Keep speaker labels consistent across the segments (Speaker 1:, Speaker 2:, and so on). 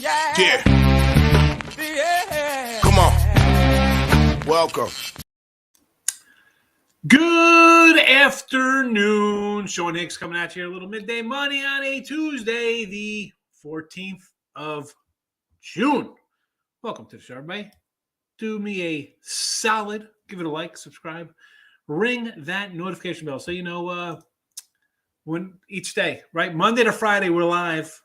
Speaker 1: Yeah. Come on. Welcome.
Speaker 2: Good afternoon. Sean Higgs coming at you a little midday money on a Tuesday, the 14th of June. Welcome to the show, everybody. Do me a solid. Give it a like, subscribe, ring that notification bell so you know when each day, right? Monday to Friday, we're live.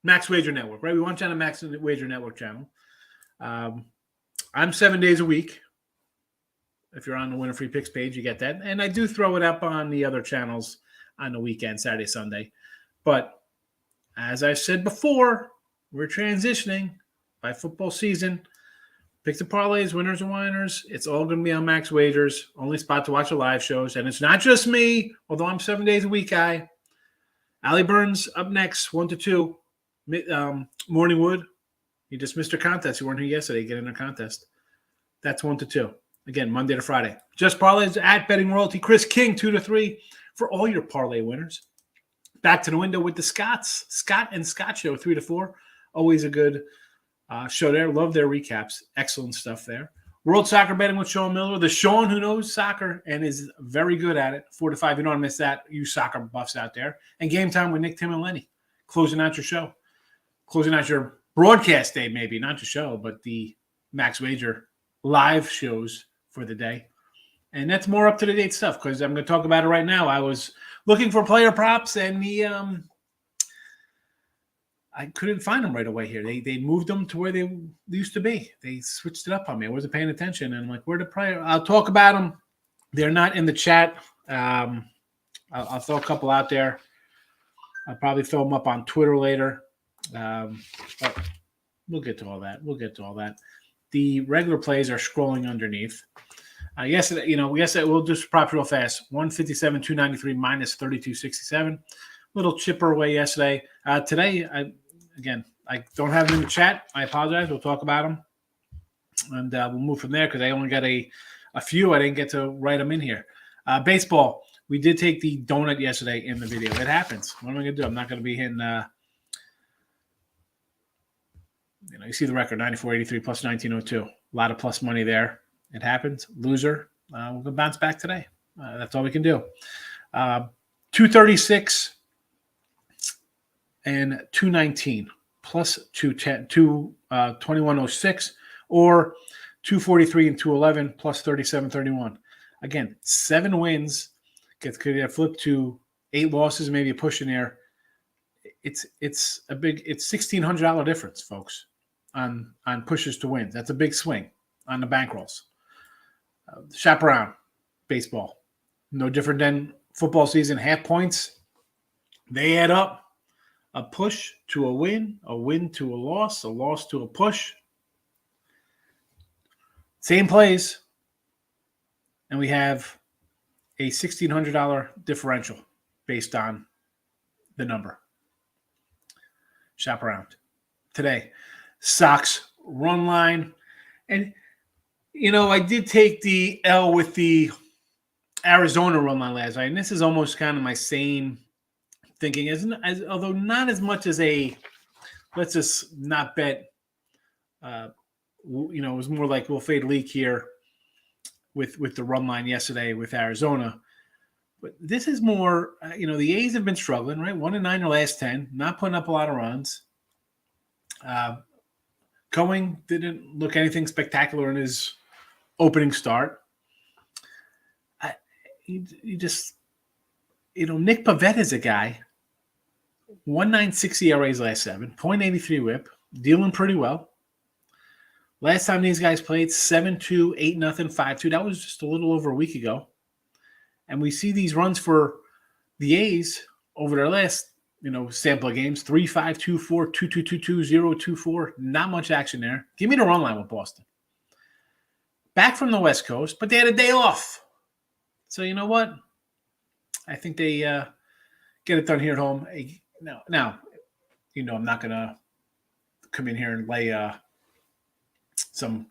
Speaker 2: Max Wager Network, right? We want you on the Max Wager Network channel. I'm 7 days a week. If you're on the Winner Free Picks page, you get that. And I do throw it up on the other channels on the weekend, Saturday, Sunday. But as I've said before, we're transitioning by football season. Picks and parlays, winners and whiners. It's all going to be on Max Wagers. Only spot to watch the live shows. And it's not just me, although I'm 7 days a week guy. Allie Burns up next, 1 to 2. Morning Wood. You just missed your contest. You weren't here yesterday. Get in a contest. That's 1 to 2. Again, Monday to Friday. Just parlays at Betting Royalty. Chris King, 2 to 3 for all your parlay winners. Back to the window with the Scotts. Scott and Scott Show, 3 to 4. Always a good show there. Love their recaps. Excellent stuff there. World Soccer Betting with Sean Miller. The Sean who knows soccer and is very good at it. 4 to 5. You don't want to miss that. You soccer buffs out there. And Game Time with Nick, Tim, and Lenny. Closing out your show. Closing out your broadcast day, maybe. Not your show, but the Max Wager live shows for the day. And that's more up-to-date stuff because I'm going to talk about it right now. I was looking for player props, and I couldn't find them right away here. They moved them to where they used to be. They switched it up on me. I wasn't paying attention. And I'm like, where the player? I'll talk about them. They're not in the chat. I'll throw a couple out there. I'll probably throw them up on Twitter later. But we'll get to all that. The regular plays are scrolling underneath. Yesterday, we'll just prop real fast. 157, 293 minus 32.67. Little chipper away yesterday. Today, I don't have them in the chat. I apologize. We'll talk about them. And we'll move from there because I only got a few. I didn't get to write them in here. Baseball. We did take the donut yesterday in the video. It happens. What am I going to do? I'm not going to be hitting you see the record, 94.83 plus 19.02. A lot of plus money there. It happens. Loser. We're going to bounce back today. That's all we can do. 236 and 219 plus 210, 2106 or 243 and 211 plus 37.31. Again, 7 wins could get flipped to 8 losses, maybe a push in there. It's $1,600 difference, folks, on pushes to wins. That's a big swing on the bankrolls. Chaperone, baseball. No different than football season. Half points, they add up. A push to a win to a loss to a push. Same plays. And we have a $1,600 differential based on the number. Shop around. Today, Sox run line. And, I did take the L with the Arizona run line last night. And this is almost kind of my same thinking, as although not as much as let's just not bet. It was more like we'll fade leak here with the run line yesterday with Arizona. But this is more, the A's have been struggling, right? 1-9 their last 10, not putting up a lot of runs. Cohen didn't look anything spectacular in his opening start. Nick Pavetta is a guy. 1.96 ERAs last 7, 0.83 whip, dealing pretty well. Last time these guys played, 7-2, 8-0, 5-2. That was just a little over a week ago. And we see these runs for the A's over their last, sample of games. 3-5, 2-4, 2-2, 2-2, 0-2-4. Not much action there. Give me the run line with Boston. Back from the West Coast, but they had a day off. So you know what? I think they get it done here at home. Now, I'm not going to come in here and lay some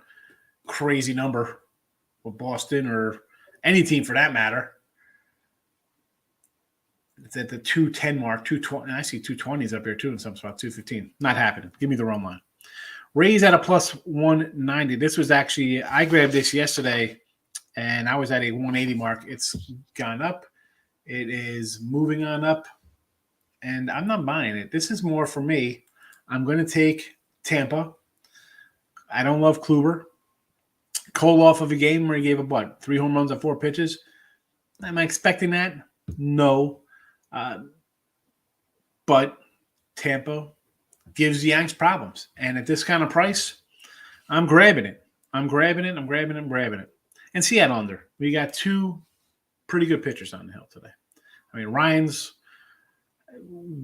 Speaker 2: crazy number with Boston or any team for that matter. It's at the 210 mark, 220. I see 220s up here too in some spots, 215. Not happening. Give me the wrong line. Rays at a plus 190. This was actually, I grabbed this yesterday, and I was at a 180 mark. It's gone up. It is moving on up, and I'm not buying it. This is more for me. I'm going to take Tampa. I don't love Kluber. Cole off of a game where he gave up, what, 3 home runs on 4 pitches? Am I expecting that? No. But Tampa gives the Yanks problems. And at this kind of price, I'm grabbing it. I'm grabbing it. And Seattle under. We got 2 pretty good pitchers on the hill today. I mean, Ryan's,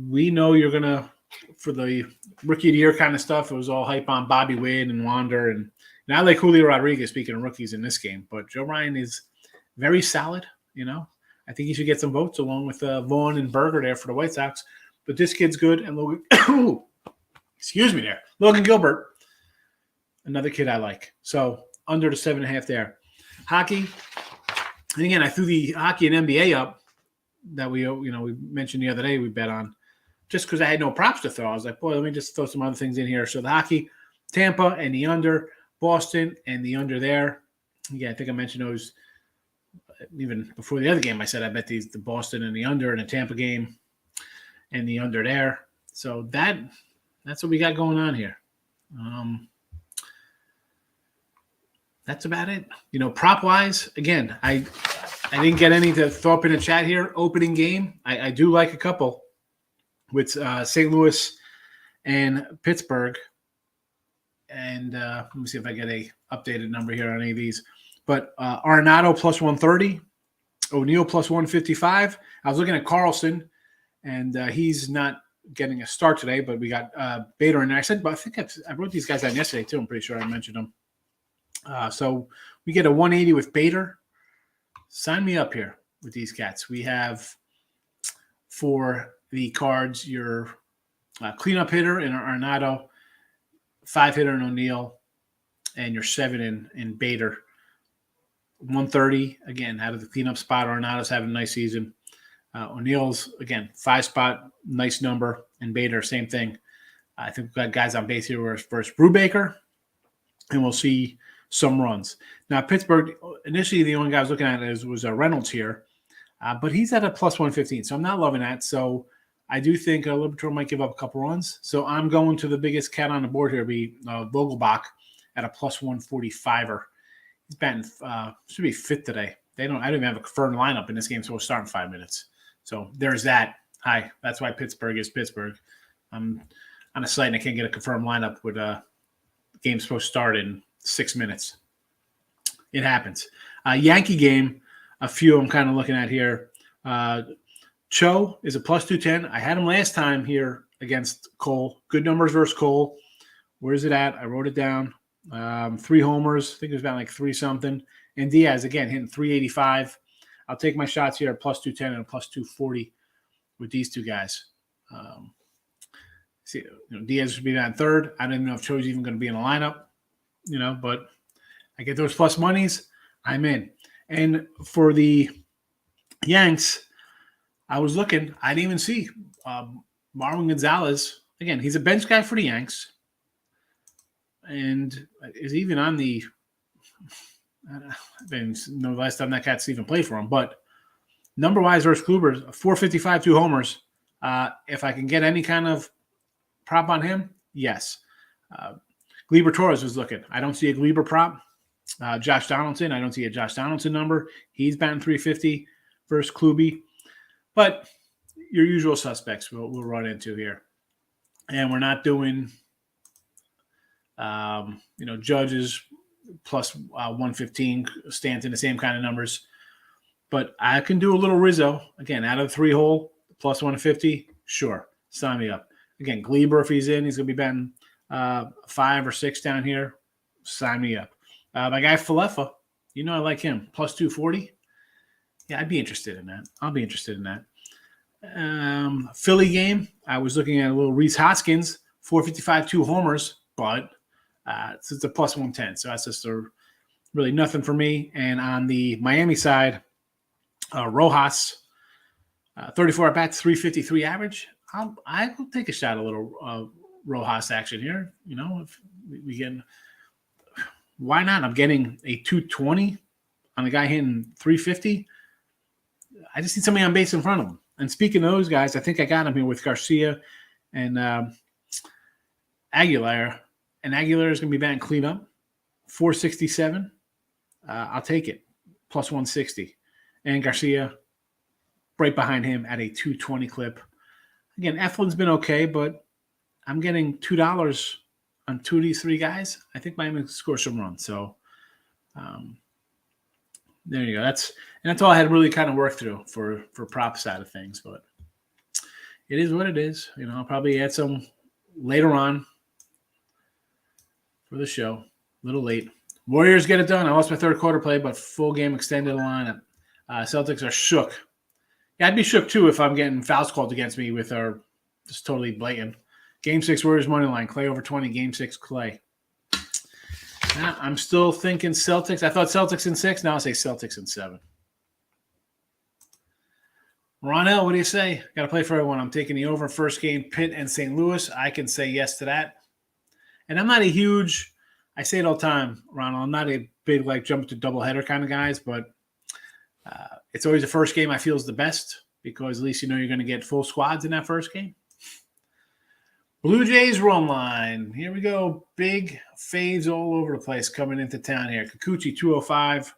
Speaker 2: we know you're going to, for the rookie of the year kind of stuff, it was all hype on Bobby Witt and Wander. And I like Julio Rodriguez, speaking of rookies in this game. But Joe Ryan is very solid, you know. I think he should get some votes along with Vaughn and Berger there for the White Sox. But this kid's good. And Logan, Logan Gilbert, another kid I like. So under the 7.5 there. Hockey. And again, I threw the hockey and NBA up that we mentioned the other day we bet on just because I had no props to throw. I was like, boy, let me just throw some other things in here. So the hockey, Tampa and the under, Boston and the under there. Yeah, I think I mentioned those even before the other game. I said I bet the Boston and the under and the Tampa game and the under there. So that's what we got going on here. That's about it. You know, prop wise, again, I didn't get any to throw up in the chat here. Opening game, I do like a couple with St. Louis and Pittsburgh. And let me see if I get a updated number here on any of these. But Arenado plus 130, O'Neill plus 155. I was looking at Carlson, and he's not getting a start today, but we got Bader in there. I think I wrote these guys down yesterday too. I'm pretty sure I mentioned them. So we get a 180 with Bader. Sign me up here with these cats. We have for the Cards your cleanup hitter in Arenado, 5 hitter in O'Neill, and your 7 in Bader. 130 again out of the cleanup spot. Arenado's having a nice season. O'Neill's again 5 spot, nice number, and Bader same thing. I think we've got guys on base here versus Brubaker, and we'll see some runs. Now Pittsburgh initially the only guy I was looking at was Reynolds here, but he's at a plus 115, so I'm not loving that. So I do think Liberatore might give up a couple runs. So I'm going to the biggest cat on the board here, be Vogelbach at a plus 145er. He's batting should be fit today. I don't even have a confirmed lineup in this game, so we'll start in 5 minutes. So there's that. Hi, that's why Pittsburgh is Pittsburgh. I'm on a site and I can't get a confirmed lineup with game supposed to start in 6 minutes. It happens. Yankee game, a few I'm kind of looking at here. Cho is a plus 210. I had him last time here against Cole. Good numbers versus Cole. Where's it at? I wrote it down. 3 homers. I think it was about like 3 something. And Diaz, again, hitting 385. I'll take my shots here at plus 210 and a plus 240 with these 2 guys. See, Diaz should be down third. I don't even know if Cho's even going to be in the lineup, but I get those plus monies, I'm in. And for the Yanks, I was looking. I didn't even see Marwin Gonzalez. Again, he's a bench guy for the Yanks. And is even on the I didn't know the last time that cat's even played for him. But number-wise versus Kluber, 455, 2 homers. If I can get any kind of prop on him, yes. Gleyber Torres was looking. I don't see a Gleyber prop. Josh Donaldson, I don't see a Josh Donaldson number. He's batting 350 versus Kluby. But your usual suspects we'll run into here. And we're not doing, Judges plus 115, Stanton, the same kind of numbers. But I can do a little Rizzo. Again, out of the 3-hole, plus 150, sure. Sign me up. Again, Gleyber, if he's in, he's going to be batting 5 or 6 down here. Sign me up. My guy Falefa, I like him. Plus 240. Yeah, I'd be interested in that. I'll be interested in that. Philly game, I was looking at a little Reese Hoskins, 455, 2 homers, but it's a plus 110. So that's just really nothing for me. And on the Miami side, Rojas, 34 at bats, 353 average. I will take a shot at a little Rojas action here. You know, if we get, why not? I'm getting a 220 on a guy hitting 350. I just need somebody on base in front of him. And speaking of those guys, I think I got him here with Garcia and Aguilar. And Aguilar is going to be batting cleanup, 467. I'll take it, plus 160. And Garcia right behind him at a 220 clip. Again, Eflin's been okay, but I'm getting $2 on two of these three guys. I think Miami can score some runs. So there you go. That's all I had really kind of worked through for prop side of things. But it is what it is. You know, I'll probably add some later on for the show. A little late. Warriors get it done. I lost my third quarter play, but full game extended lineup. Celtics are shook. Yeah, I'd be shook too if I'm getting fouls called against me with our just totally blatant. Game 6 Warriors money line. Clay over 20. Game 6 Clay. Now, I'm still thinking Celtics. I thought Celtics in 6. Now I say Celtics in 7. Ronell, what do you say? Got to play for everyone. I'm taking the over first game, Pitt and St. Louis. I can say yes to that. And I'm not a huge, I say it all the time, Ronald, I'm not a big, like, jump to doubleheader kind of guys, but it's always the first game I feel is the best because at least you know you're going to get full squads in that first game. Blue Jays run line. Here we go. Big fades all over the place coming into town here. Kikuchi, 205.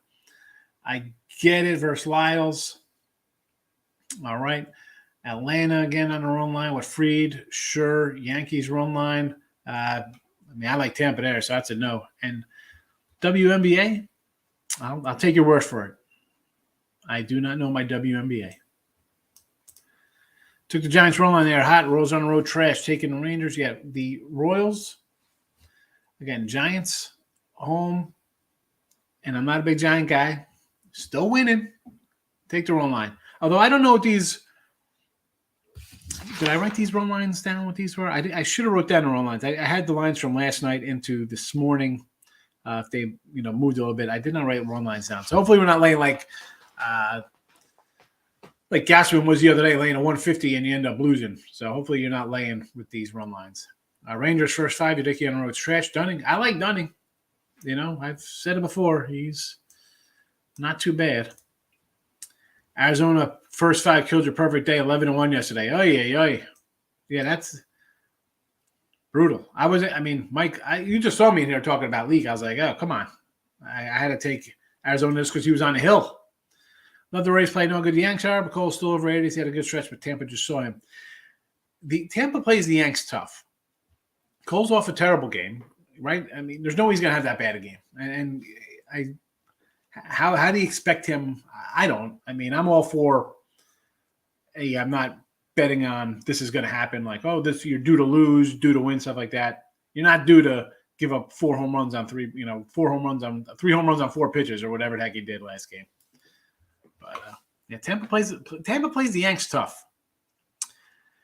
Speaker 2: I get it versus Lyles. All right. Atlanta again on the run line with Fried. Sure. Yankees run line. I like Tampa there, so that's a no. And WNBA, I'll take your word for it. I do not know my WNBA. Took the Giants run line there. Hot. Rolls on the road. Trash. Taking the Rangers. Yeah, the Royals. Again, Giants home. And I'm not a big Giant guy. Still winning. Take the run line. Although I don't know what these – did I write these run lines down, what these were? I should have wrote down the run lines. I had the lines from last night into this morning. If they, moved a little bit. I did not write run lines down. So hopefully we're not laying like Gassman was the other day, laying a 150 and you end up losing. So hopefully you're not laying with these run lines. Rangers first 5, Yudicki on the road. Trash. Dunning. I like Dunning. I've said it before. He's not too bad. Arizona first 5 killed your perfect day, 11-1 yesterday. Oh yeah. Yeah, that's brutal. Mike, you just saw me in here talking about Leak. I was like, oh, come on. I had to take Arizona just because he was on the hill. Love the Rays play. No good. The Yanks are, but Cole's still overrated. He had a good stretch, but Tampa just saw him. The Tampa plays the Yanks tough. Cole's off a terrible game, right? There's no way he's going to have that bad a game. And how do you expect him? I don't. I'm all for, hey, I'm not betting on this is going to happen. Like, oh, you're due to lose, due to win, stuff like that. You're not due to give up 4 home runs on 3 home runs on 4 pitches or whatever the heck he did last game. But yeah, Tampa plays the Yanks tough.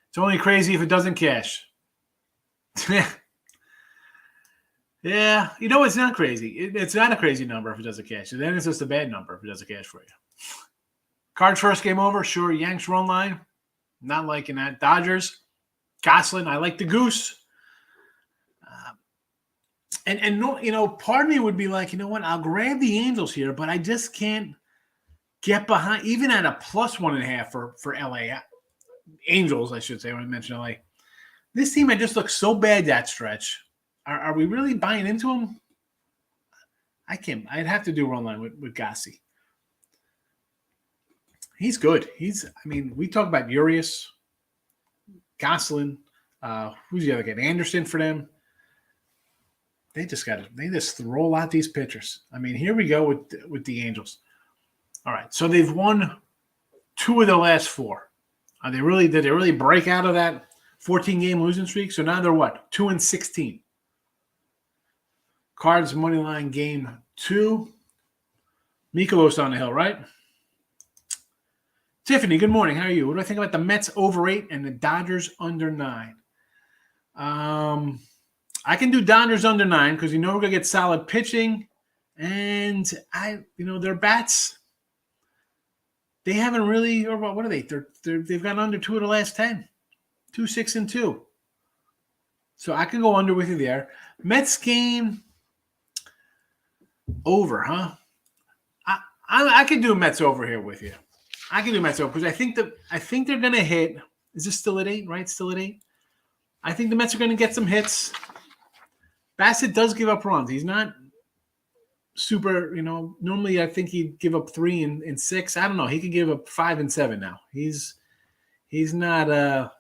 Speaker 2: It's only crazy if it doesn't cash. Yeah, it's not crazy. It's not a crazy number if it doesn't cash. Then it's just a bad number if it doesn't cash for you. Cards first game over. Sure, Yanks run line. Not liking that. Dodgers. Goslin. I like the Goose. And no, part of me would be like, you know what? I'll grab the Angels here, but I just can't get behind, even at a plus 1.5 for LA. Angels, I should say, when I mention LA. This team, I just look so bad that stretch. Are we really buying into him? I can't. I'd have to do run line with Gassi. He's good. We talk about Urias, Goslin. Who's the other guy? Anderson for them. They just roll out these pitchers. Here we go with the Angels. All right. So they've won 2 of the last 4. Did they really break out of that 14-game losing streak? So now they're what? 2-16. Cards money line game 2. Mikolos on the hill, right? Tiffany, good morning. How are you? What do I think about the Mets over 8 and the Dodgers under 9? I can do Dodgers under 9 because we're going to get solid pitching. And their bats. they haven't really, or what are they? They've gone under 2 of the last 10. 2, 6, and 2. So I can go under with you there. Mets game over, huh? I could do Mets over here with you. I can do Mets over because I think they're gonna hit. Is this still at 8? Right, still at 8. I think the Mets are gonna get some hits. Bassett does give up runs. He's not super, normally I think he'd give up 3 and 6. I don't know. He could give up 5 and 7 now. He's not a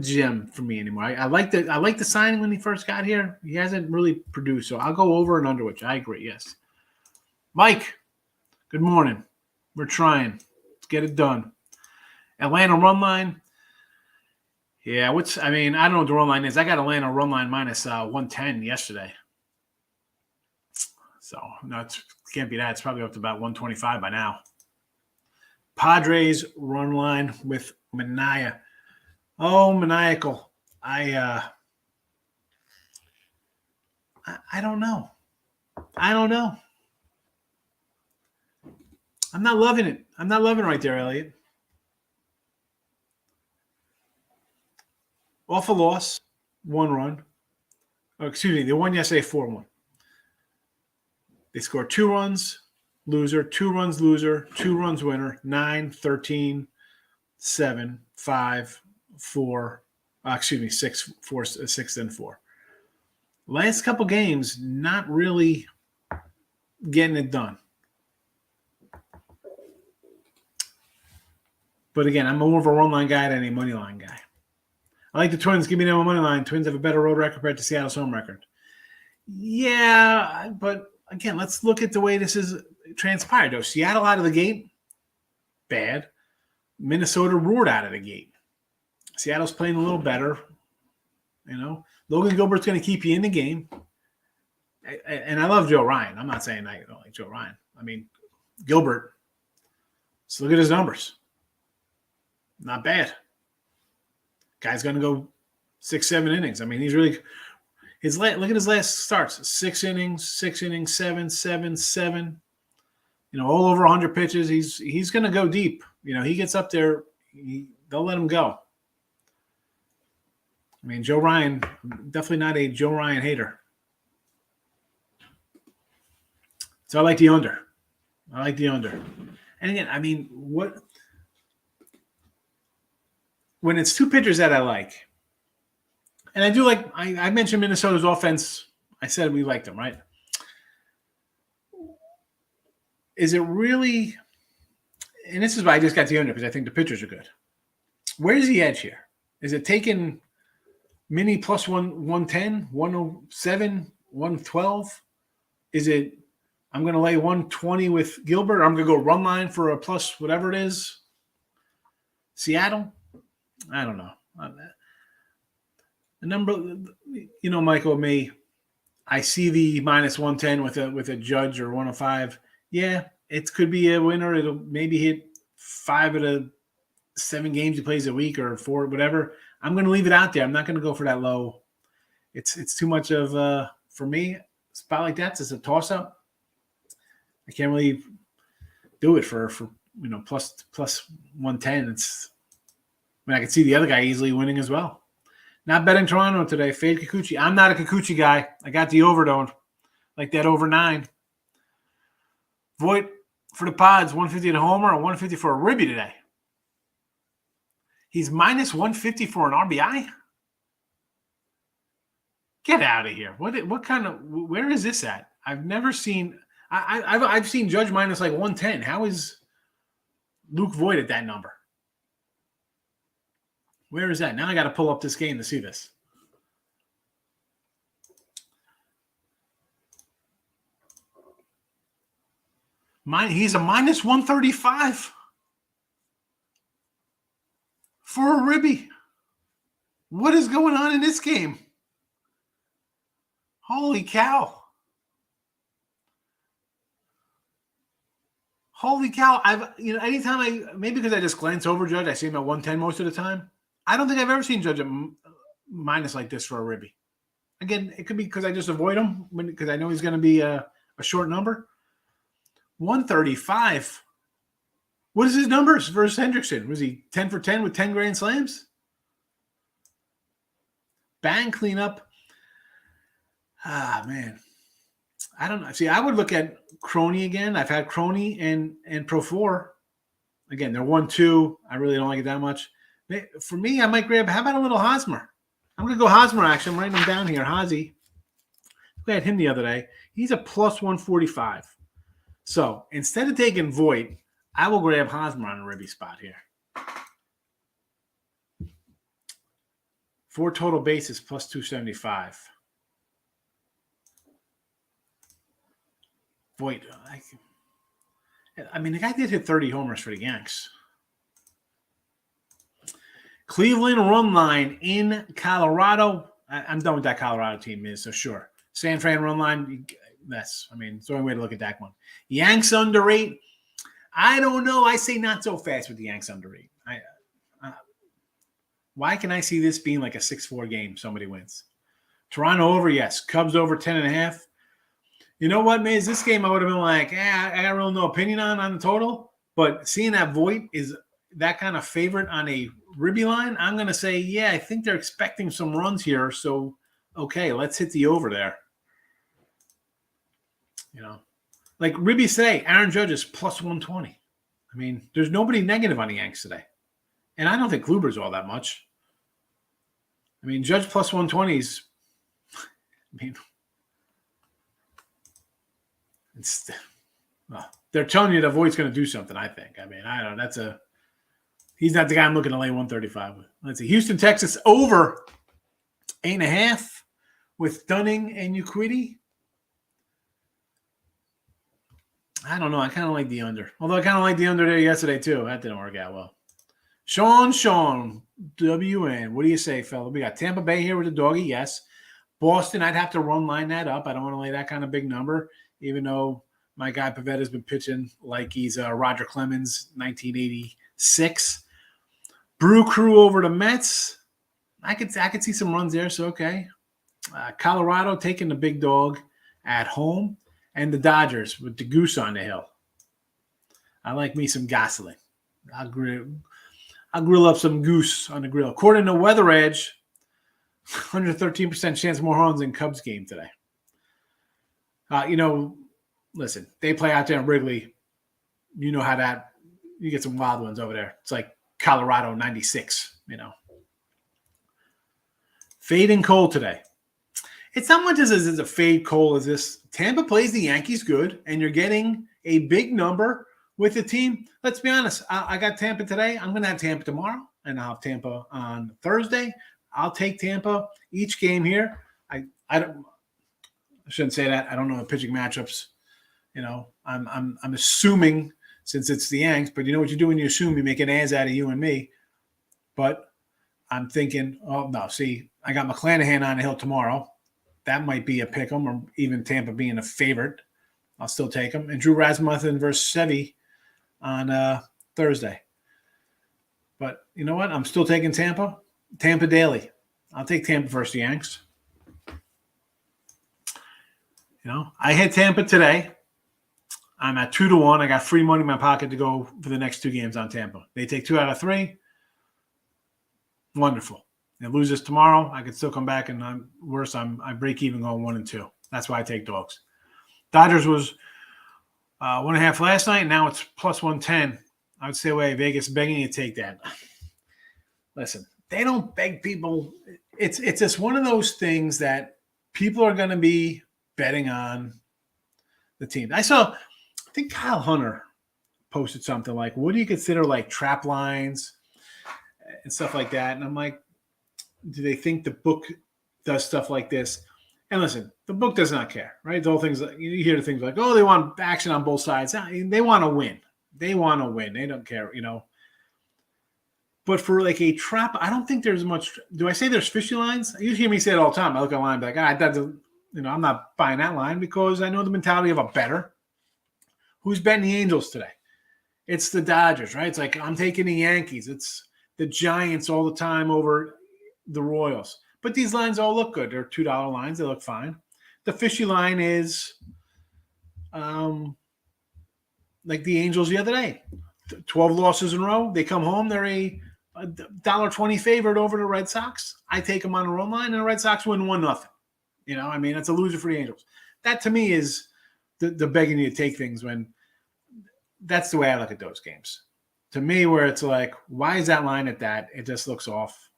Speaker 2: gem for me anymore. I like the signing when he first got here. He hasn't really produced, so I'll go over and under, which I agree. Yes, Mike. Good morning. We're trying. Let's get it done. Atlanta run line. Yeah, I don't know what the run line is. I got Atlanta run line minus 110 yesterday. So, no, it can't be that. It's probably up to about 125 by now. Padres run line with Mania. Oh, maniacal. I don't know. I'm not loving it. I'm not loving it right there, Elliot. Off a loss, 1 run. Oh, excuse me, they won yesterday 4-1. They scored 2 runs, loser, 2 runs, loser, 2 runs, winner, 9, 13, 7, 5, 4. 6, 4, 6, and 4. Last couple games, not really getting it done. But again, I'm more of a run line guy than a money line guy. I like the Twins. Give me them a money line. Twins have a better road record compared to Seattle's home record. Yeah, but again, let's look at the way this is transpired. Though Seattle out of the gate, bad. Minnesota roared out of the gate. Seattle's playing a little better. Logan Gilbert's going to keep you in the game. And I love Joe Ryan. I'm not saying I don't like Joe Ryan. I mean, Gilbert. Let's look at his numbers. Not bad. Guy's going to go 6, 7 innings. I mean, he's really look at his last starts. 6 innings, 7, 7, 7. All over 100 pitches. He's going to go deep. He gets up there. They'll let him go. I mean, Joe Ryan, definitely not a Joe Ryan hater. So I like the under. And again, I mean, when it's 2 pitchers that I like, and I do like, I mentioned Minnesota's offense. I said we liked them, right? Is it really, and this is why I just got the under, because I think the pitchers are good. Where's the edge here? Is it taking Mini plus 110, 107, 112? Is it, I'm going to lay 120 with Gilbert, or I'm going to go run line for a plus whatever it is? Seattle? I don't know. The number, Michael, I see the minus 110 with a Judge or 105. Yeah, it could be a winner. It'll maybe hit 5 of the 7 games he plays a week or 4, whatever. I'm going to leave it out there. I'm not going to go for that low. It's too much of for me. A spot like that's just a toss up. I can't really do it for plus 110. I can see the other guy easily winning as well. Not betting Toronto today. Fade Kikuchi. I'm not a Kikuchi guy. I got the over though. Like that over 9. Voit for the Pods, 150 at a homer or 150 for a ribby today. He's minus 150 for an RBI? Get out of here. What kind of, where is this at? I've never seen, I've seen Judge minus like 110. How is Luke Voit at that number? Where is that? Now I got to pull up this game to see this. He's a minus 135 for a ribby. What is going on in this game? Holy cow. Holy cow. Anytime maybe because I just glance over Judge, I see him at 110 most of the time. I don't think I've ever seen Judge at minus like this for a ribby. Again, it could be because I just avoid him because I know he's going to be a short number. 135 What is his numbers versus Hendrickson? Was he 10 for 10 with 10 grand slams? Bang cleanup. Ah, man. I don't know. See, I would look at Crony again. I've had Crony and Pro 4. Again, they're 1-2. I really don't like it that much. For me, I might grab, how about a little Hosmer? I'm going to go Hosmer action. I'm writing him down here. Hosey. I had him the other day. He's a plus 145. So instead of taking Voigt, I will grab Hosmer on a ribby spot here. 4 total bases plus 275. Voigt. I mean, the guy did hit 30 homers for the Yanks. Cleveland run line in Colorado. I'm done with that Colorado team, so sure. San Fran run line, it's the only way to look at that one. Yanks under 8. I don't know. I say not so fast with the Yanks under 8. Why can I see this being like a 6-4 game? Somebody wins. Toronto over, yes. Cubs over 10.5. You know what, Miz? This game I would have been like, I got really no opinion on the total. But seeing that Voigt is that kind of favorite on a ribby line, I'm going to say, yeah, I think they're expecting some runs here. So, okay, let's hit the over there. Like Ribby say, Aaron Judge is plus 120. I mean, there's nobody negative on the Yanks today. And I don't think Kluber's all that much. I mean, Judge plus 120s, they're telling you that Voigt's going to do something, I think. I don't know. He's not the guy I'm looking to lay 135 with. Let's see. Houston, Texas over 8.5 with Dunning and Uquidi. I don't know. I kind of like the under. Although I kind of like the under there yesterday, too. That didn't work out well. Sean, WN. What do you say, fella? We got Tampa Bay here with the doggy. Yes. Boston, I'd have to run line that up. I don't want to lay that kind of big number, even though my guy Pavetta's been pitching like he's Roger Clemens, 1986. Brew Crew over the Mets. I could see some runs there, so okay. Colorado taking the big dog at home. And the Dodgers with the goose on the hill. I like me some Gosling. I'll grill up some goose on the grill. According to Weather Edge, 113% chance more runs in Cubs game today. Listen, they play out there in Wrigley. You know how you get some wild ones over there. It's like Colorado 96, Fading cold today. It's not much as a fade cold as this. Tampa plays the Yankees good, and you're getting a big number with the team. Let's be honest. I got Tampa today. I'm going to have Tampa tomorrow, and I'll have Tampa on Thursday. I'll take Tampa each game here. I shouldn't say that. I don't know the pitching matchups. I'm assuming since it's the Yanks, but you know what you do when you assume, you make an ass out of you and me. But I'm thinking, oh no, see, I got McClanahan on the hill tomorrow. That might be a pick 'em, or even Tampa being a favorite. I'll still take them. And Drew Rasmussen versus Sevy on Thursday. But you know what? I'm still taking Tampa. Tampa daily. I'll take Tampa versus the Yanks. I hit Tampa today. I'm at 2-1. I got free money in my pocket to go for the next 2 games on Tampa. They take 2 out of 3. Wonderful. They lose this tomorrow, I could still come back, and I break even going 1-2. That's why I take dogs. Dodgers was 1.5 last night, and now it's plus 110. I would say, wait, Vegas begging you to take that. Listen, they don't beg people. It's just one of those things that people are going to be betting on the team. I think Kyle Hunter posted something like, what do you consider like trap lines and stuff like that? And I'm like, do they think the book does stuff like this? And listen, the book does not care, right? The whole thing's like, you hear the things like, oh, they want action on both sides. They want to win. They want to win. They don't care, But for like a trap, I don't think there's much. Do I say there's fishy lines? You hear me say it all the time. I look at a line like, that doesn't, I'm not buying that line because I know the mentality of a bettor. Who's betting the Angels today? It's the Dodgers, right? It's like, I'm taking the Yankees. It's the Giants all the time over the Royals. But these lines all look good. They're $2 lines. They look fine. The fishy line is like the Angels the other day. 12 losses in a row. They come home. They're a $1.20 favorite over the Red Sox. I take them on a run line, and the Red Sox win 1-0. That's a loser for the Angels. That to me is the begging you to take things when that's the way I look at those games. To me, where it's like, why is that line at that? It just looks off.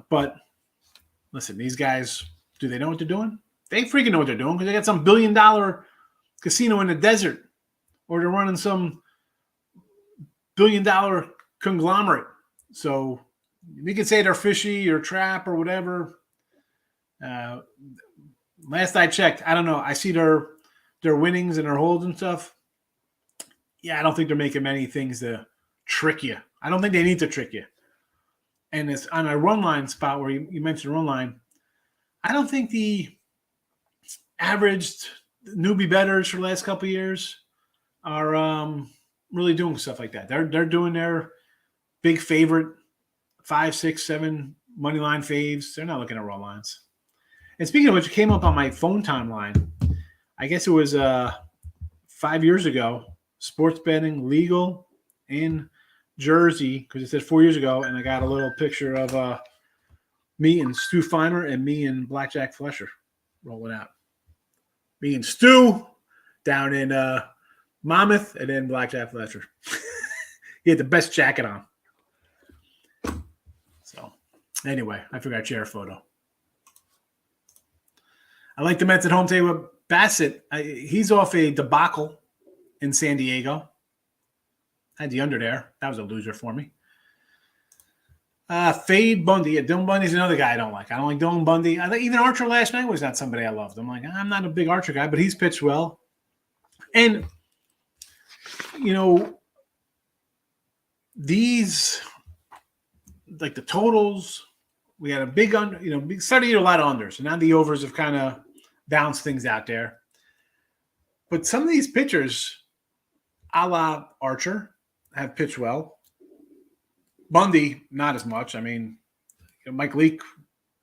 Speaker 2: But listen, these guys, do they know what they're doing? They freaking know what they're doing because they got some $1 billion casino in the desert, or they're running some $1 billion conglomerate. So we could say they're fishy or trap or whatever. Last I checked, I don't know. I see their winnings and their holds and stuff. Yeah, I don't think they're making many things to trick you. I don't think they need to trick you. And it's on a run line spot where you mentioned run line. I don't think the averaged newbie bettors for the last couple of years are really doing stuff like that. They're doing their big favorite 5, 6, 7 money line faves. They're not looking at run lines. And speaking of which, it came up on my phone timeline. I guess it was 5 years ago. Sports betting legal in Jersey, because it said 4 years ago, and I got a little picture of me and Stu Feiner and me and Blackjack Flesher rolling out. Me and Stu down in Monmouth, and then Blackjack Flesher. He had the best jacket on. So, anyway, I forgot to share a photo. I like the Mets at home today with Bassett. He's off a debacle in San Diego. I had the under there. That was a loser for me. Fade Bundy. Yeah, Dylan Bundy's another guy I don't like. I don't like Dylan Bundy. I think even Archer last night was not somebody I loved. I'm like, I'm not a big Archer guy, but he's pitched well. And, these, like the totals, we had a big under, we started to eat a lot of unders. And now the overs have kind of bounced things out there. But some of these pitchers, a la Archer, have pitched well. Bundy, not as much. I mean, Mike Leake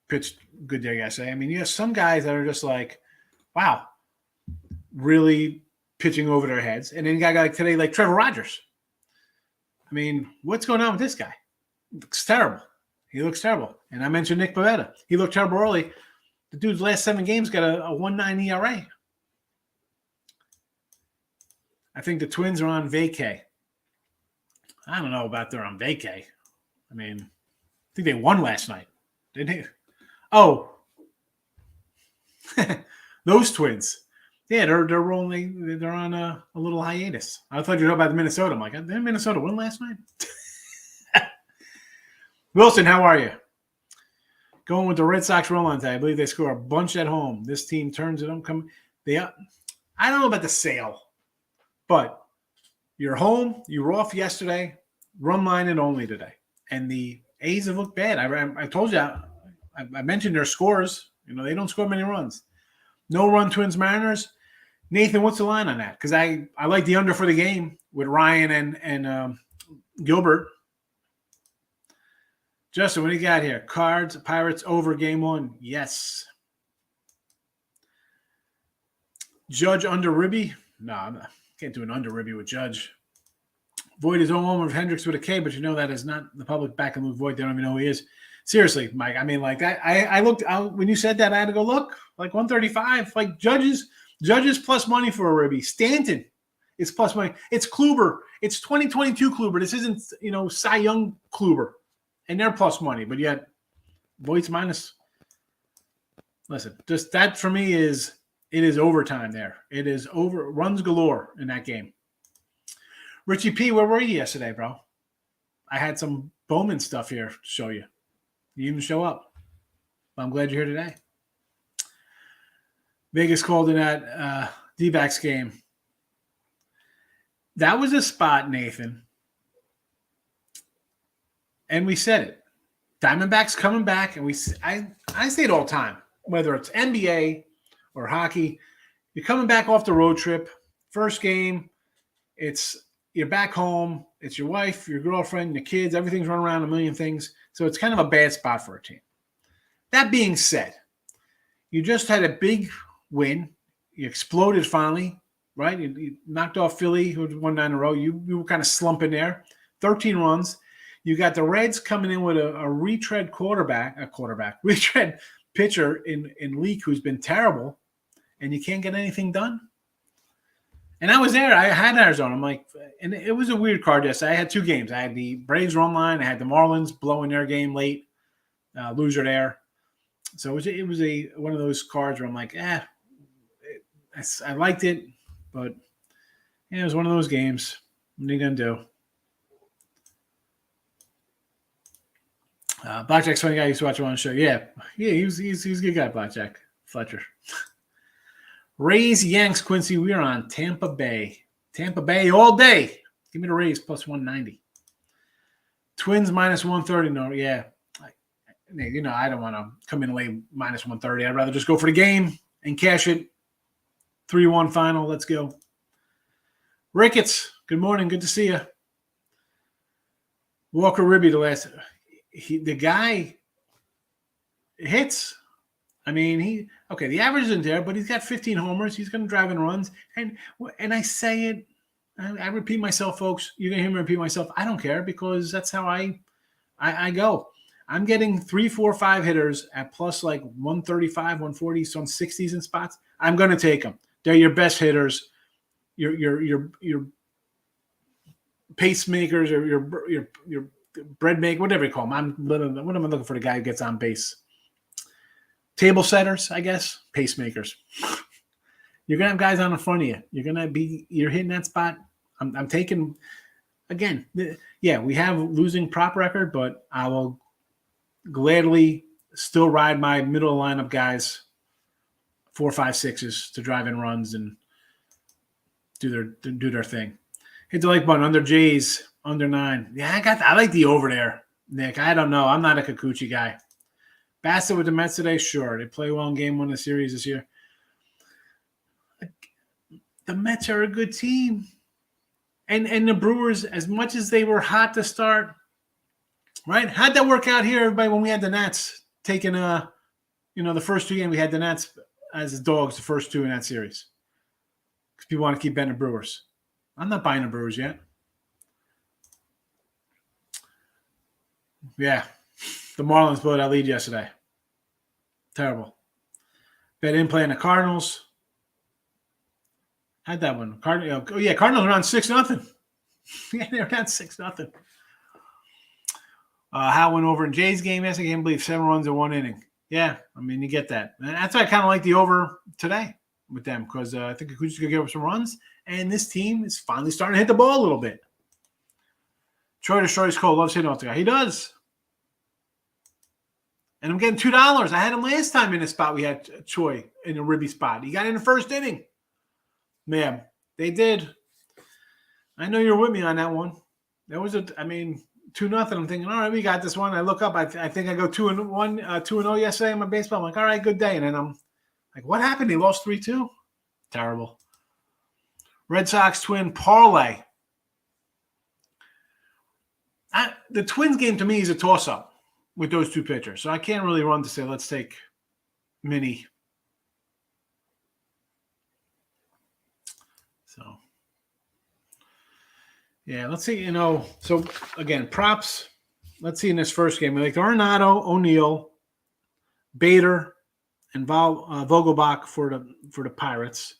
Speaker 2: pitched good day, I say. I mean, you have some guys that are just like, wow, really pitching over their heads. And then you got a guy like today, like Trevor Rogers. I mean, what's going on with this guy? Looks terrible. He looks terrible. And I mentioned Nick Pivetta. He looked terrible early. The dude's last 7 games got a 1.9 ERA. I think the Twins are on vacay. I don't know about they're on vacay. I mean, I think they won last night. Didn't they? Oh. Those Twins. Yeah, they're rolling. They're on a little hiatus. I thought you were about the Minnesota. I'm like, did Minnesota win last night? Wilson, how are you? Going with the Red Sox roll on today. I believe they score a bunch at home. This team turns it on. I don't know about the sale, but you're home. You were off yesterday. Run line and only today. And the A's have looked bad. I told you. I mentioned their scores. They don't score many runs. No run Twins Mariners. Nathan, what's the line on that? Because I like the under for the game with Ryan and Gilbert. Justin, what do you got here? Cards, Pirates over game 1. Yes. Judge under Ribby? No, I can't do an under Ribby with Judge. Void is own with Hendricks with a K, but that is not the public back and move Void. They don't even know who he is. Seriously, Mike. I mean, like that. I looked out when you said that. I had to go look. Like 135. Like Judges plus money for a Ribby. Stanton is plus money. It's Kluber. It's 2022 Kluber. This isn't Cy Young Kluber, and they're plus money. But yet, Void's minus. Listen, just that for me is overtime there. It is over runs galore in that game. Richie P, where were you yesterday, bro? I had some Bowman stuff here to show you. You didn't show up. I'm glad you're here today. Vegas called in that D-backs game. That was a spot, Nathan. And we said it. Diamondbacks coming back, and I say it all the time, whether it's NBA or hockey, you're coming back off the road trip, first game, you're back home, it's your wife, your girlfriend, your kids, everything's running around a million things. So it's kind of a bad spot for a team. That being said, you just had a big win. You exploded finally right? You knocked off Philly, who won 9 in a row. You were kind of slumping there. 13 runs. You got the Reds coming in with a retread retread pitcher in Leak, who's been terrible, and you can't get anything done. And I was there. I had Arizona. I'm like, and it was a weird card yesterday. I had 2 games. I had the Braves run line. I had the Marlins blowing their game late, loser there. So it was one of those cards where I'm like, I liked it, but yeah, it was one of those games. What are you gonna do? Blackjack's funny guy. I used to watch him on the show. Yeah, he's a good guy, Blackjack Fletcher. Rays, Yanks, Quincy. We are on Tampa Bay. Tampa Bay all day. Give me the Rays plus 190. Twins minus 130. No, yeah. I don't want to come in late minus 130. I'd rather just go for the game and cash it. 3-1 final. Let's go. Ricketts, good morning. Good to see you. Walker Ribby, the guy hits. I mean, the average isn't there, but he's got 15 homers. He's going to drive in runs. And I say it, I repeat myself, folks. You're going to hear me repeat myself. I don't care because that's how I go. I'm getting 3, 4, 5 hitters at plus like 135, 140, some 60s in spots. I'm going to take them. They're your best hitters. Your pacemakers or your bread maker, whatever you call them. What am I looking for? The guy who gets on base. Table setters, I guess. Pacemakers. You're gonna have guys on in front of you. You're hitting that spot. I'm taking again. Yeah, we have losing prop record, but I will gladly still ride my middle lineup guys, 4, 5, 6s to drive in runs and do their thing. Hit the like button under Jays, under 9. Yeah, I like the over there, Nick. I don't know. I'm not a Kikuchi guy. Bassett with the Mets today, sure. They play well in game 1 of the series this year. The Mets are a good team. And the Brewers, as much as they were hot to start, right? How'd that work out here, everybody, when we had the Nats taking the first 2 games, we had the Nats as dogs, the first 2 in that series. Because people want to keep betting the Brewers. I'm not buying the Brewers yet. Yeah. The Marlins blew that lead yesterday. Terrible. Bet in playing the Cardinals. Had that one. Cardinals were on 6-0. Yeah, they were down 6-0. How went over in Jay's game yesterday? I can't believe 7 runs in 1 inning. Yeah, I mean, you get that. And that's why I kind of like the over today with them because I think Kikuchi's going to give up some runs. And this team is finally starting to hit the ball a little bit. Troy Destroys Cole loves hitting off the guy. He does. And I'm getting $2. I had him last time in the spot. We had Choi in the Ribby spot. He got in the first inning. Man, they did. I know you're with me on that one. That was 2-0. I'm thinking, all right, we got this one. I look up. I think I go 2-1, 2-0 yesterday in my baseball. I'm like, all right, good day. And then I'm like, what happened? He lost 3-2. Terrible. Red Sox Twin parlay. The Twins game to me is a toss-up with those 2 pitchers. So I can't really run to say, let's take Minnie. So, yeah, let's see, so again, props. Let's see in this first game. We like Arenado, O'Neill, Bader, and Vogelbach for the Pirates.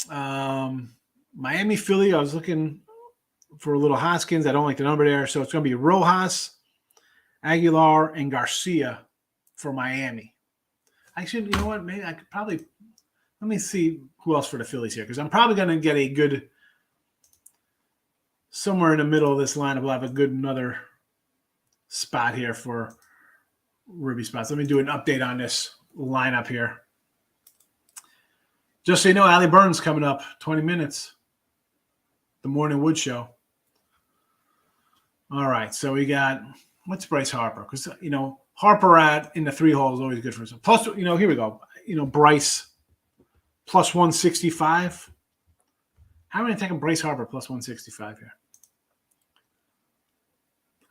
Speaker 2: Miami, Philly, I was looking for a little Hoskins. I don't like the number there. So it's going to be Rojas, Aguilar, and Garcia for Miami. Actually, you know what? Maybe I could probably – let me see who else for the Phillies here because I'm probably going to get a good – somewhere in the middle of this lineup. We'll have a good another spot here for Ruby spots. Let me do an update on this lineup here. Just so you know, Allie Burns coming up 20 minutes. The Morning Wood Show. All right, so we got – what's Bryce Harper? Because, Harper in the 3 hole is always good for us. Plus, here we go. Bryce plus 165. How am I going to take a Bryce Harper plus 165 here?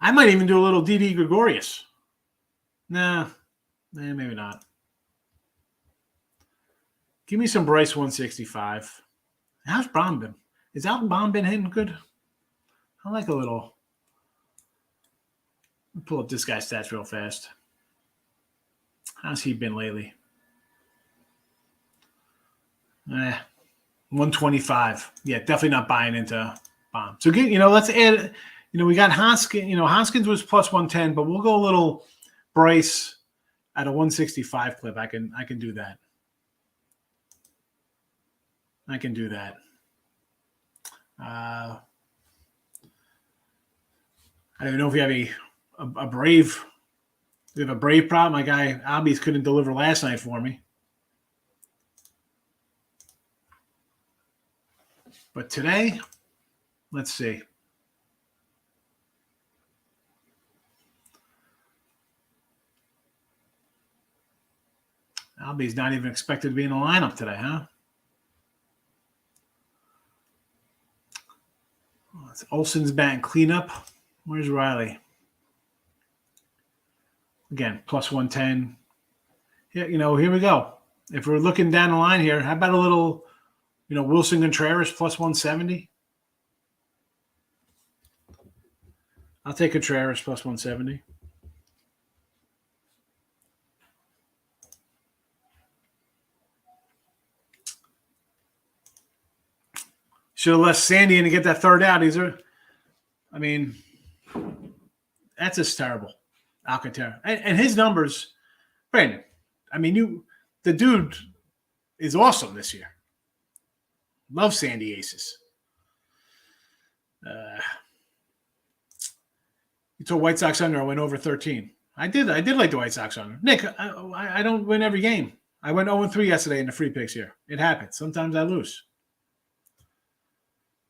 Speaker 2: I might even do a little Didi Gregorius. Nah, maybe not. Give me some Bryce 165. How's Braun been? Is Alton Braun been hitting good? I like a little. Let me pull up this guy's stats real fast. How's he been lately? 125. Yeah, definitely not buying into Braun. So let's add. We got Hoskins. Hoskins was plus 110, but we'll go a little Bryce at a 165 clip. I can do that. I can do that. I don't even know if you have a Brave. We have a Brave problem. My guy Albies couldn't deliver last night for me. But today, let's see. Albies not even expected to be in the lineup today, huh? It's Olsen's batting cleanup. Where's Riley? Again, plus 110. Yeah, here we go. If we're looking down the line here, how about a little, Wilson Contreras plus 170? I'll take Contreras plus 170. Should have left Sandy in to get that third out. That's just terrible. Alcantara. And his numbers, Brandon, the dude is awesome this year. Love Sandy Aces. You told White Sox under, I went over 13. I did like the White Sox under. Nick, I don't win every game. I went 0-3 yesterday in the free picks here. It happens. Sometimes I lose.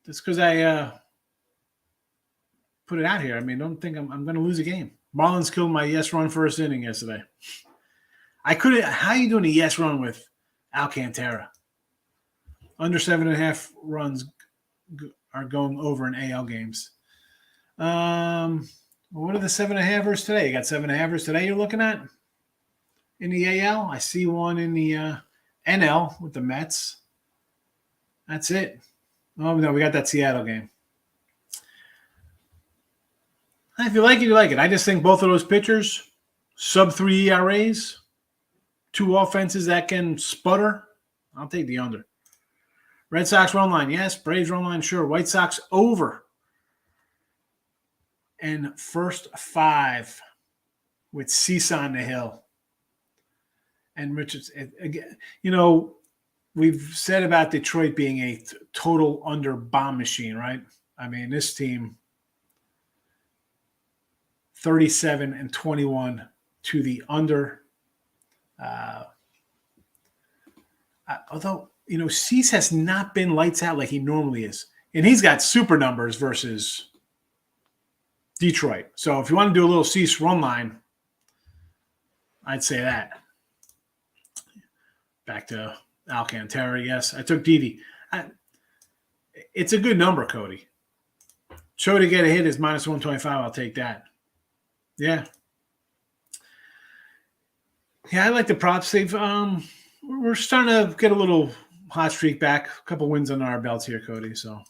Speaker 2: Just because I put it out here. Don't think I'm going to lose a game. Marlins killed my yes run first inning yesterday. I couldn't. How are you doing a yes run with Alcantara? Under 7.5 runs are going over in AL games. What are the 7.5ers today? You got 7.5ers today you're looking at in the AL? I see one in the NL with the Mets. That's it. Oh, no, we got that Seattle game. If you like it, you like it. I just think both of those pitchers, sub-3 ERAs, two offenses that can sputter. I'll take the under. Red Sox run line, yes. Braves run line, sure. White Sox over. And first 5 with Cease on the hill. And Richards, again, we've said about Detroit being a total under bomb machine, right? This team, 37-21 to the under. Although, Cease has not been lights out like he normally is. And he's got super numbers versus Detroit. So if you want to do a little Cease run line, I'd say that. Back to Alcantara, yes. I took Didi. It's a good number, Cody. Cho to get a hit is minus 125. I'll take that. Yeah. Yeah, I like the props. We're starting to get a little hot streak back. A couple wins under our belts here, Cody. So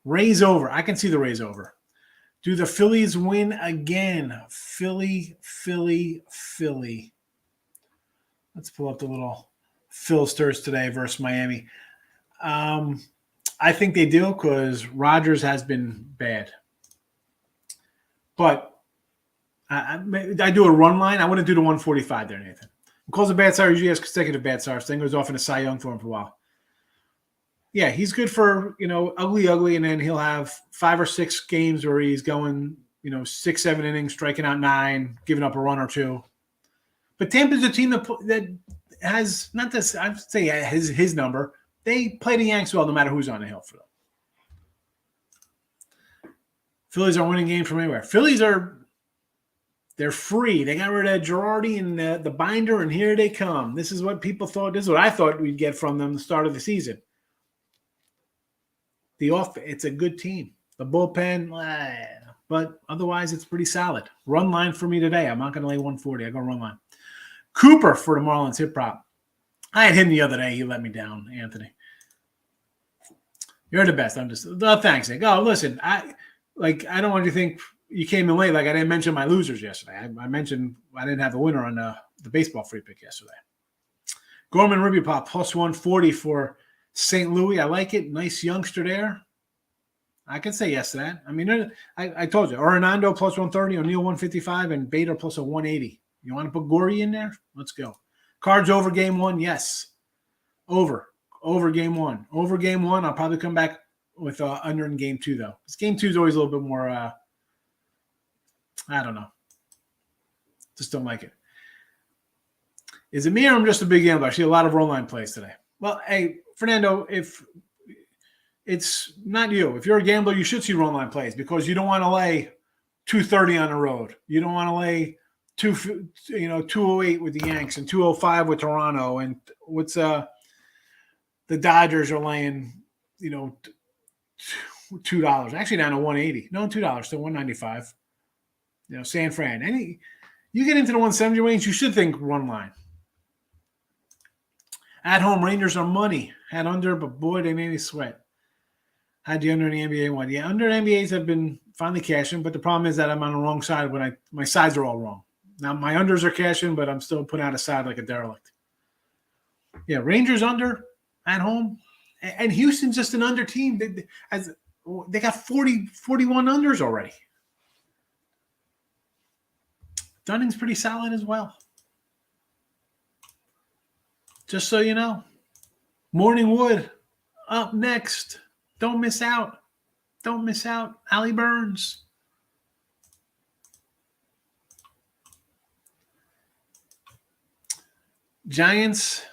Speaker 2: Rays over. I can see the Rays over. Do the Phillies win again? Philly. Let's pull up the little Philsters today versus Miami. I think they do because Rodgers has been bad. But I do a run line. I want to do the 145 there, Nathan. Calls a bad start. Usually has consecutive bad starts. Then goes off in a Cy Young for him for a while. Yeah, he's good for, ugly, and then he'll have 5 or 6 games where he's going, 6, 7 innings, striking out 9, giving up a run or 2. But Tampa's a team that has not this. I'd say his number. They play the Yanks well no matter who's on the hill for them. Phillies are winning games from anywhere. They're free. They got rid of Girardi and the binder, and here they come. This is what people thought. This is what I thought we'd get from them the start of the season. It's a good team. The bullpen, but otherwise it's pretty solid. Run line for me today. I'm not going to lay 140. I go run line. Cooper for the Marlins hit prop. I had him the other day. He let me down, Anthony. You're the best. I'm just thanks. Like, oh, listen, I don't want you to think you came in late. Like I didn't mention my losers yesterday. I mentioned I didn't have the winner on the baseball free pick yesterday. Gorman Ribby-Pop plus 140 for St. Louis. I like it. Nice youngster there. I can say yes to that. I mean, I told you. Orlando plus 130, O'Neill 155, and Bader plus a 180. You want to put Gorey in there? Let's go. Cards over game one, yes. Over game one. Over game one. I'll probably come back with under in game two, though. Because game two is always a little bit more, I don't know. Just don't like it. Is it me or I'm just a big gambler? I see a lot of roll line plays today. Well, hey, Fernando, if it's not you. If you're a gambler, you should see roll line plays because you don't want to lay 230 on the road. You don't want to lay 208 with the Yanks and 205 with Toronto. And what's the Dodgers are laying, $2. Actually down to 180. No, $2 to 195. San Fran. You get into the 170 range, you should think run line. At home, Rangers are money. Had under, but boy, they made me sweat. Had the under in the NBA one. Yeah, under NBAs have been finally cashing, but the problem is that I'm on the wrong side when my sides are all wrong. Now my unders are cashing, but I'm still putting out a side like a derelict. Yeah, Rangers under at home. And Houston's just an under team. They got 41 unders already. Dunning's pretty solid as well. Just so you know. Morning Wood up next. Don't miss out. Don't miss out. Allie Burns. Giants.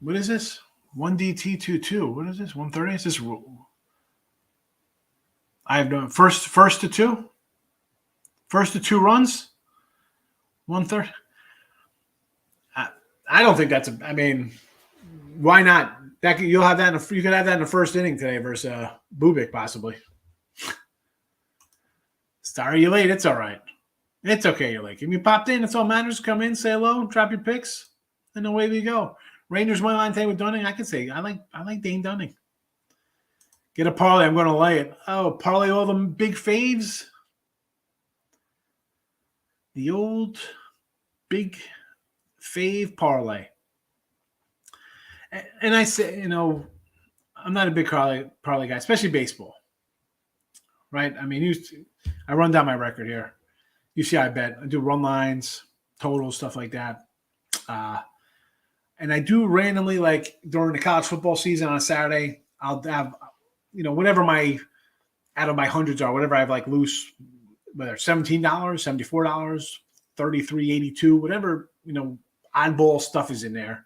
Speaker 2: What is this? 1DT22. What is this? 130? Is this I have no first to two? First to two runs? 130. I don't think that's why not? You'll have that you could have that in the first inning today versus Bubik possibly. Sorry you're late. It's all right. It's okay you're late. If you popped in, it's all matters. Come in, say hello, drop your picks, and away we go. Rangers money line today with Dunning. I can say I like Dane Dunning. Get a parlay. I'm going to lay it. Oh, parlay all the big faves. The old big fave parlay. And I say, I'm not a big parlay guy, especially baseball. Right? I mean, I run down my record here. You see, I bet. I do run lines, totals, stuff like that. And I do randomly, like during the college football season on a Saturday, I'll have, whatever out of my hundreds are, whatever I have like loose, whether it's $17, $74, $33.82, whatever, oddball stuff is in there.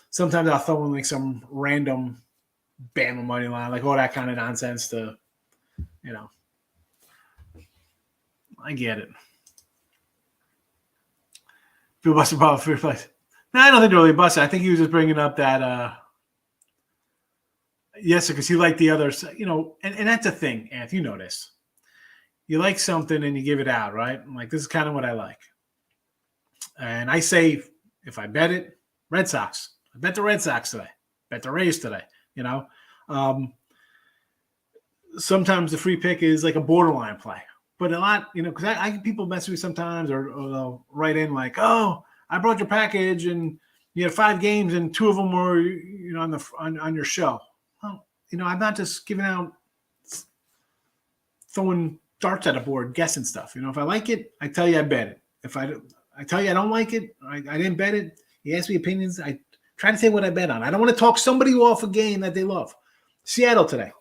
Speaker 2: Sometimes I'll throw in like some random Bama money line, like all that kind of nonsense to, I get it. Bill Buster Bob free place. No, I don't think they're really busted. I think he was just bringing up that, yes, because he liked the others, and that's a thing, Anth, you know this. You like something and you give it out, right? I'm like, this is kind of what I like. And I say, if I bet it, Red Sox. I bet the Red Sox today. Bet the Rays today, Sometimes the free pick is like a borderline play. But a lot, because I get people mess with me sometimes or they'll write in like, oh, I brought your package and you had 5 games and 2 of them were, on your show. Well, I'm not just giving out, throwing darts at a board, guessing stuff. If I like it, I tell you I bet it. If I tell you I don't like it, I didn't bet it. You ask me opinions, I try to say what I bet on. I don't want to talk somebody off a game that they love. Seattle today.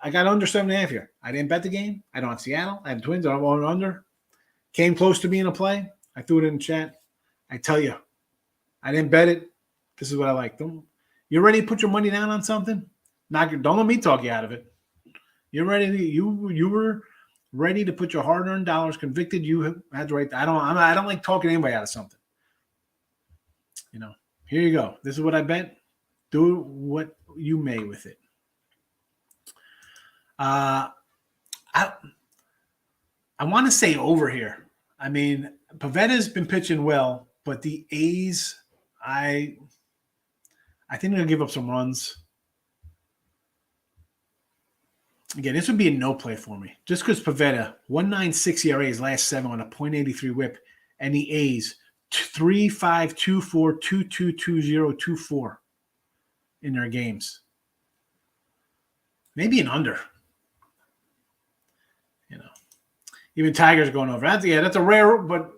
Speaker 2: I got under 7.5 here. I didn't bet the game. I don't have Seattle. I have Twins. I'm going under. Came close to being a play. I threw it in the chat. I tell you, I didn't bet it. This is what I like. You ready to put your money down on something? Don't let me talk you out of it. You're ready. You were ready to put your hard-earned dollars. Convicted. You had the right. I don't like talking anybody out of something. Here you go. This is what I bet. Do what you may with it. I want to say over here. I mean, Pavetta's been pitching well. But the A's, I think they're going to give up some runs. Again, this would be a no play for me. Just because Pivetta, 1.96 ERA his last 7 on a .83 whip, and the A's, 3.5, 2.4, 2.2, 2.0, 2.4 in their games. Maybe an under. Even Tigers are going over. That's a rare, but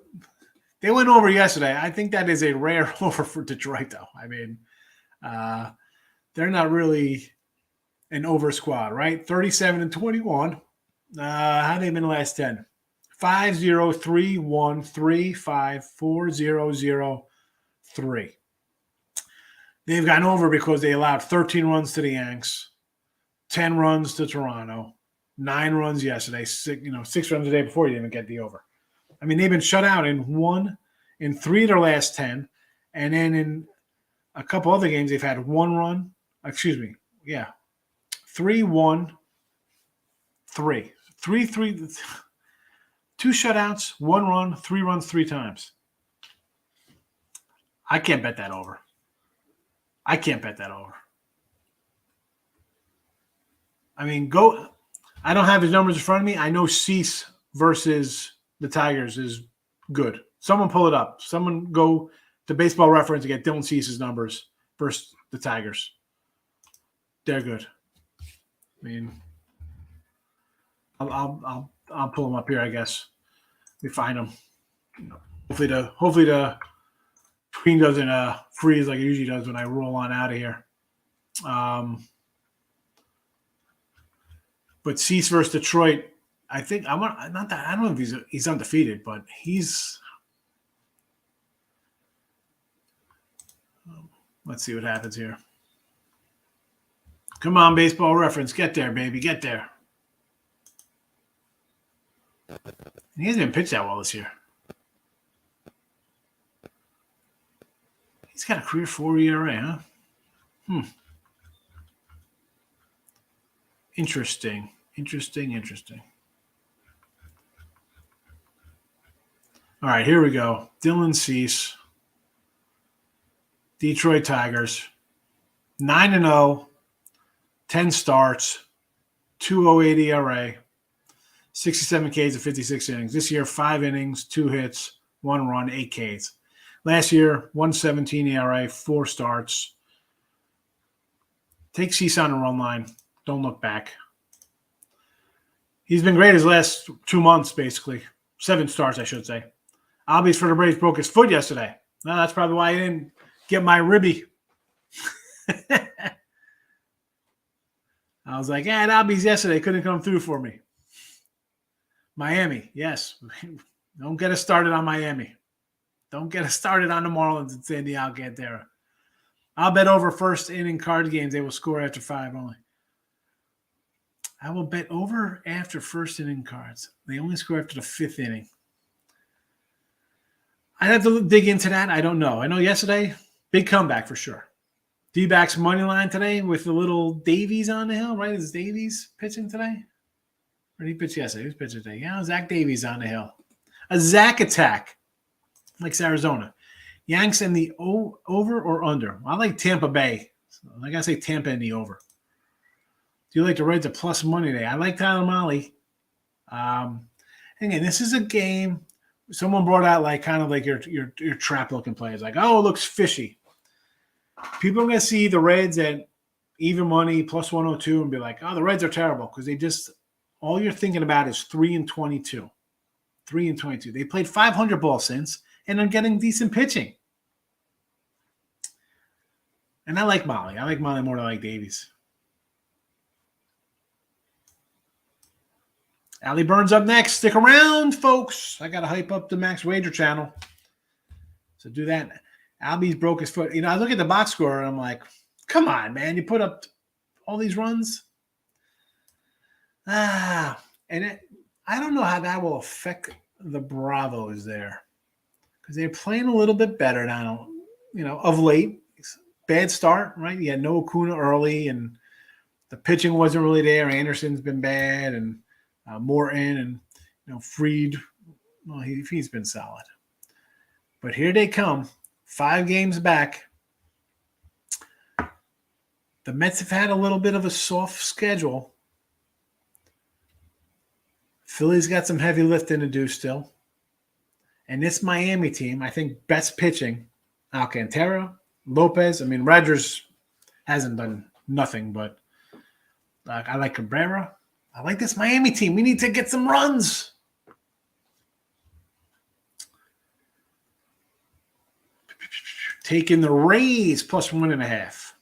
Speaker 2: they went over yesterday. I think that is a rare over for Detroit, though. I mean, they're not really an over squad, right? 37-21. How they been the last 10? 5-0, 3-1, 3-5, 4-0, 0-3. They've gone over because they allowed 13 runs to the Yanks, 10 runs to Toronto, 9 runs yesterday, 6 runs the day before you didn't even get the over. I mean, they've been shut out in 3 of their last 10, and then in a couple other games they've had 1 run. 3-1, 3. 3-3, 2 shutouts, 1 run, 3 runs 3 times. I can't bet that over. I mean, I don't have his numbers in front of me. I know Cease versus the Tigers is good. Someone pull it up. Someone go to Baseball Reference and get Dylan Cease's numbers versus the Tigers. They're good. I mean, I'll pull them up here, I guess. We find them. Hopefully the screen doesn't freeze like it usually does when I roll on out of here. But Cease versus Detroit, I think I don't know if he's undefeated, but he's. Let's see what happens here. Come on, Baseball Reference, get there, baby, get there. He hasn't even pitched that well this year. He's got a career 4 ERA, huh? Interesting. All right, here we go. Dylan Cease, Detroit Tigers, 9-0, 10 starts, 2.08 ERA, 67 Ks in 56 innings. This year, 5 innings, 2 hits, 1 run, 8 Ks. Last year, 1.17 ERA, 4 starts. Take Cease on the run line. Don't look back. He's been great his last 2 months, basically. 7 starts, I should say. Albies for the Braves broke his foot yesterday. No, that's probably why he didn't get my ribby. I was like, Albies yesterday couldn't come through for me. Miami, yes. Don't get us started on Miami. Don't get us started on the Marlins and Sandy Alcantara. I'll bet over first inning card games they will score after 5 only. I will bet over after first inning cards. They only score after the 5th inning. I'd have to dig into that. I don't know. I know yesterday, big comeback for sure. D-backs money line today with the little Davies on the hill, right? Is Davies pitching today? Or did he pitch yesterday? Who's pitching today? Yeah, Zach Davies on the hill. A Zach attack, like Arizona. Yanks in the over or under? I like Tampa Bay. I got to say Tampa in the over. Do you like the Reds at plus money today? I like Tyler Mahle. Again, this is a game. Someone brought out kind of like your trap looking players. Like, oh, it looks fishy. People are going to see the Reds at even money plus 102 and be like, oh, the Reds are terrible because all you're thinking about is 3-22. 3-22. They played 500 balls since, and they're getting decent pitching. And I like Mahle. I like Mahle more than I like Davies. Allie Burns up next. Stick around, folks. I got to hype up the Max Wager channel. So do that. Albie's broke his foot. I look at the box score, and I'm like, come on, man. You put up all these runs. And I don't know how that will affect the Bravos there. Because they're playing a little bit better now, of late. Bad start, right? You had no Acuna early, and the pitching wasn't really there. Anderson's been bad, and Morton and Fried. Well, he's been solid. But here they come, 5 games back. The Mets have had a little bit of a soft schedule. Philly's got some heavy lifting to do still. And this Miami team, I think best pitching, Alcantara, Lopez. I mean, Rogers hasn't done nothing, but I like Cabrera. I like this Miami team. We need to get some runs. Taking the Rays plus 1.5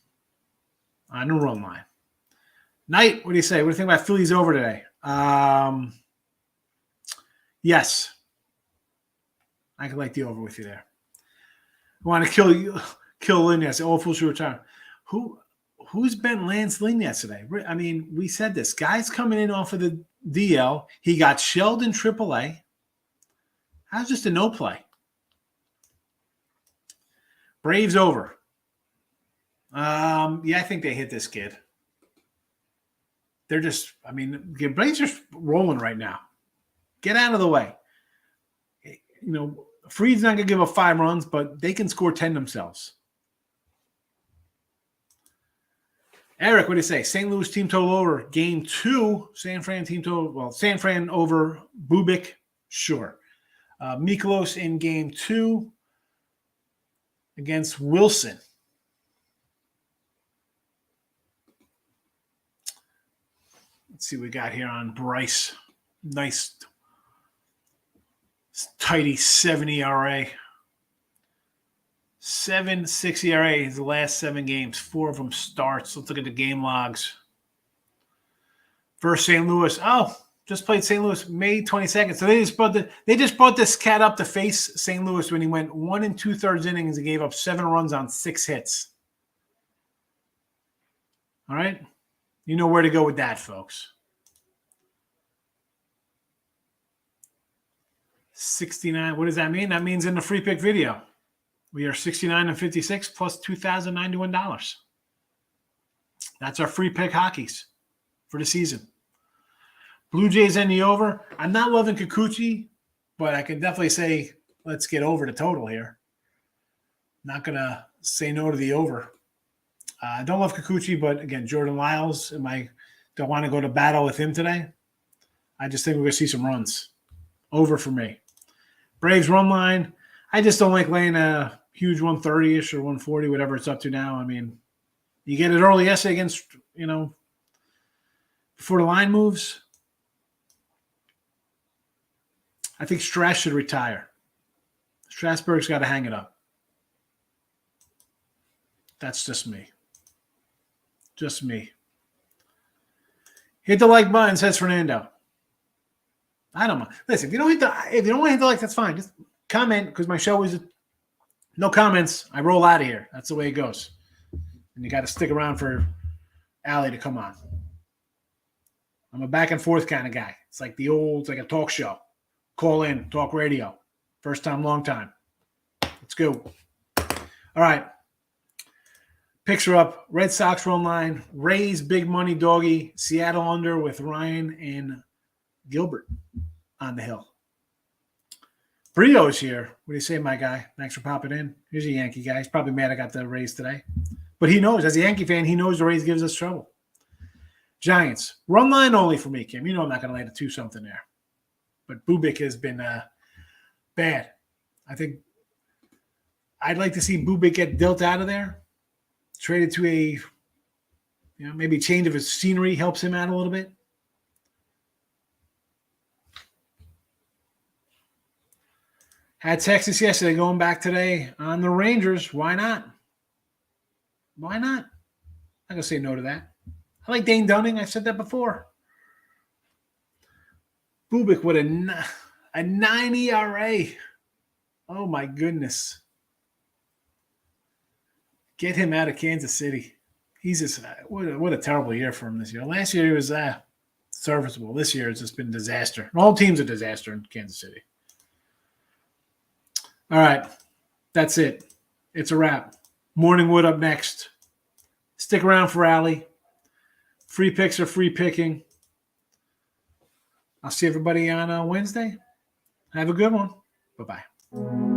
Speaker 2: on the run line. Knight, what do you say? What do you think about Phillies over today? Yes. I could like the over with you there. I want to kill Lenny. I say, all fools should retire. Who's been Lance Lynn yesterday? I mean, we said this. Guy's coming in off of the DL. He got shelled in AAA. How's just a no play? Braves over. Yeah, I think they hit this kid. They're just, I mean, the Braves are rolling right now. Get out of the way. You know, Freed's not going to give up 5 runs, but they can score 10 themselves. Eric, what do you say? St. Louis team total over. Game 2, San Fran team total. Well, San Fran over Bubic, sure. Mikolas in game 2 against Wilson. Let's see what we got here on Bryce. Nice, tidy 7 ERA. 7.6 ERA his last 7 games. 4 of them starts. Let's look at the game logs. First St. Louis. Oh, just played St. Louis May 22nd. So they just brought this cat up to face St. Louis when he went 1 2/3 innings and gave up 7 runs on 6 hits. All right? You know where to go with that, folks. 69. What does that mean? That means in the free pick video, we are 69-56 plus $2,091. That's our free pick hockeys for the season. Blue Jays in the over. I'm not loving Kikuchi, but I can definitely say let's get over the total here. Not going to say no to the over. I don't love Kikuchi, but again, Jordan Lyles, don't want to go to battle with him today. I just think we're going to see some runs. Over for me. Braves run line. I just don't like laying a huge 130-ish or 140, whatever it's up to now. I mean, you get it early yesterday against, before the line moves. I think Strass should retire. Strasburg's got to hang it up. That's just me. Just me. Hit the like button, says Fernando. I don't mind. Listen, if you don't want to hit the like, that's fine. Just comment, because my show is no comments. I roll out of here. That's the way it goes. And you got to stick around for Allie to come on. I'm a back and forth kind of guy. It's like it's like a talk show. Call in, talk radio. First time, long time. Let's go. All right. Picks are up. Red Sox run line. Rays big money doggy. Seattle under with Ryan and Gilbert on the hill. Brio's here. What do you say, my guy? Thanks for popping in. Here's a Yankee guy. He's probably mad I got the Rays today. But he knows, as a Yankee fan, he knows the Rays gives us trouble. Giants. Run line only for me, Kim. You know I'm not going to land a 2-something there. But Bubic has been bad. I think I'd like to see Bubic get dealt out of there. Traded to maybe change of his scenery helps him out a little bit. Had Texas yesterday, going back today on the Rangers. Why not? Why not? I'm going to say no to that. I like Dane Dunning. I said that before. Bubic with a 9 ERA. Oh, my goodness. Get him out of Kansas City. He's just what a terrible year for him this year. Last year he was serviceable. This year it's just been disaster. The whole team's a disaster in Kansas City. All right. That's it. It's a wrap. Morningwood up next. Stick around for Allie. Free picks are free picking. I'll see everybody on Wednesday. Have a good one. Bye-bye.